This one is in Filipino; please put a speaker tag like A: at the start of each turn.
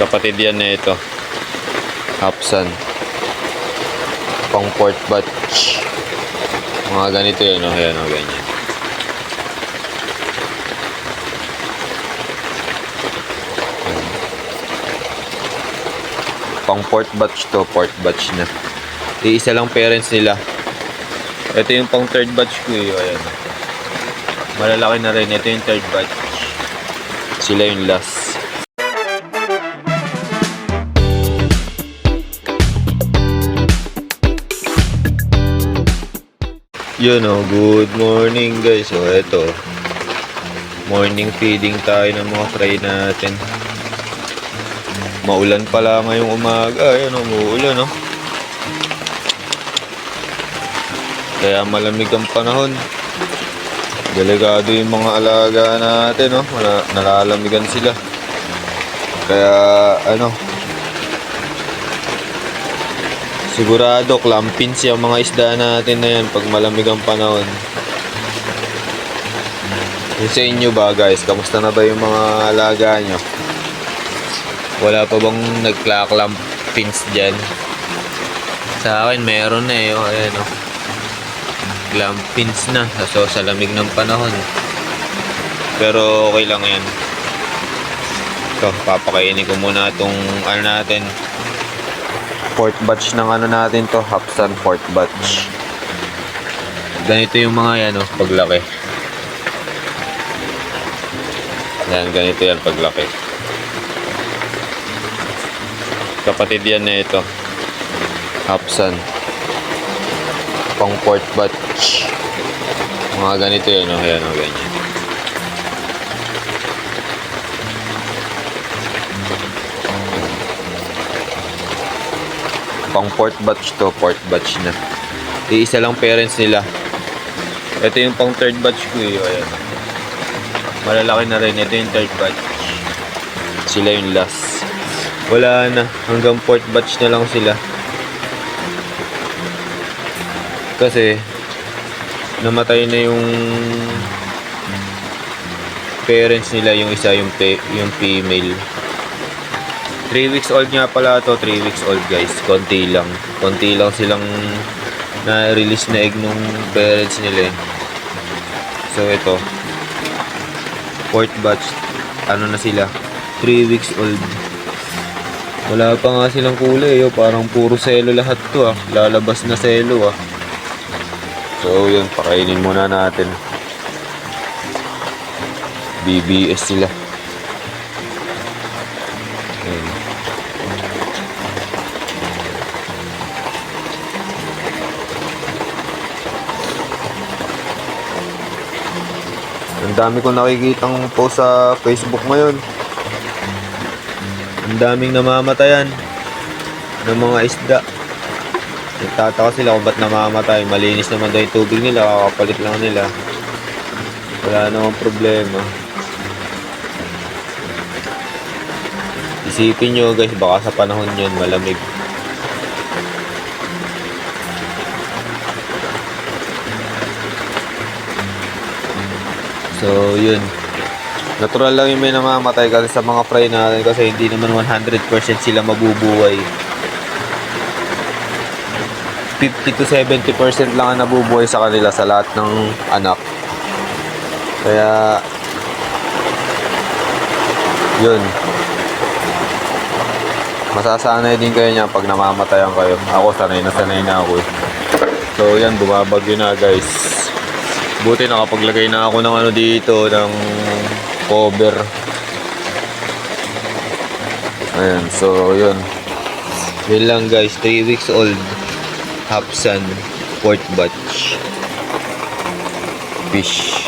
A: Kapatid yan na ito. Hapsan. Pang port batch. Mga ganito yan, oh. Ayan, oh, ganyan. Pang port batch to, port batch na. Iisa lang parents nila. Ito yung pang third batch ko eh. Ayan. Malalaki na rin. Ito yung third batch. Sila yung last. Yun oh, good morning guys. So eto, morning feeding tayo ng mga fry natin. Maulan pala ngayong umaga. Ayan oh, maulan oh. Kaya malamig ang panahon. Delikado yung mga alaga natin oh. Nalalamigan sila. Kaya ano, sigurado clampins yung mga isda natin na yan pag malamig ang panahon. Yung sa inyo ba guys, kamusta na ba yung mga alaga nyo? Wala pa bang nagkla-clampins dyan? Sa akin meron na eh. Ayan o, clampins na sa lamig ng panahon. Pero okay lang yan. Ito, papakainin ko muna itong ano natin, port batch ng ano natin to, Hapsan port batch. Ganito yung mga yan oh, paglaki. Yan, ganito yan paglaki. Kapatid yan na ito, Hapsan pang port batch. Mga ganito yan oh, yan oh, ganyan. Pang port batch to, port batch na. Iisa lang parents nila. Ito yung pang third batch ko eh. Ayan. Malalaki na rin. Ito yung third batch. Sila yung last. Wala na. Hanggang port batch na lang sila. Kasi namatay na yung parents nila. Yung isa, yung female. 3 weeks old nga pala to, 3 weeks old guys. Konti lang silang na-release na egg nung parents nila eh. So ito, fourth batch, ano na sila, 3 weeks old. Wala pa nga silang kulay oh. Parang puro selo lahat to ah. Lalabas na selo ah. So yun, pakainin muna natin. BBS sila. Ang dami kong nakikitang post sa Facebook ngayon. Ang daming namamatayan ng mga isda. Nagtataka sila kung ba't namamatay. Malinis naman daw yung tubig nila, kakapalit lang nila. Wala namang problema. Isipin nyo guys, baka sa panahon yun malamig. So yun, natural lang yung may namamatay kasi sa mga fry natin, kasi hindi naman 100% sila mabubuhay. 50 to 70% lang ang nabubuhay sa kanila sa lahat ng anak. Kaya yun, masasanay din kayo niya pag namamatayan kayo. Ako sanay na ako eh. So yan, bumabagyo na guys. Buti nakapaglagay na ako ng ano dito, ng cover. Ayan, so yun. Yun lang guys, 3 weeks old, Hapsan port batch fish.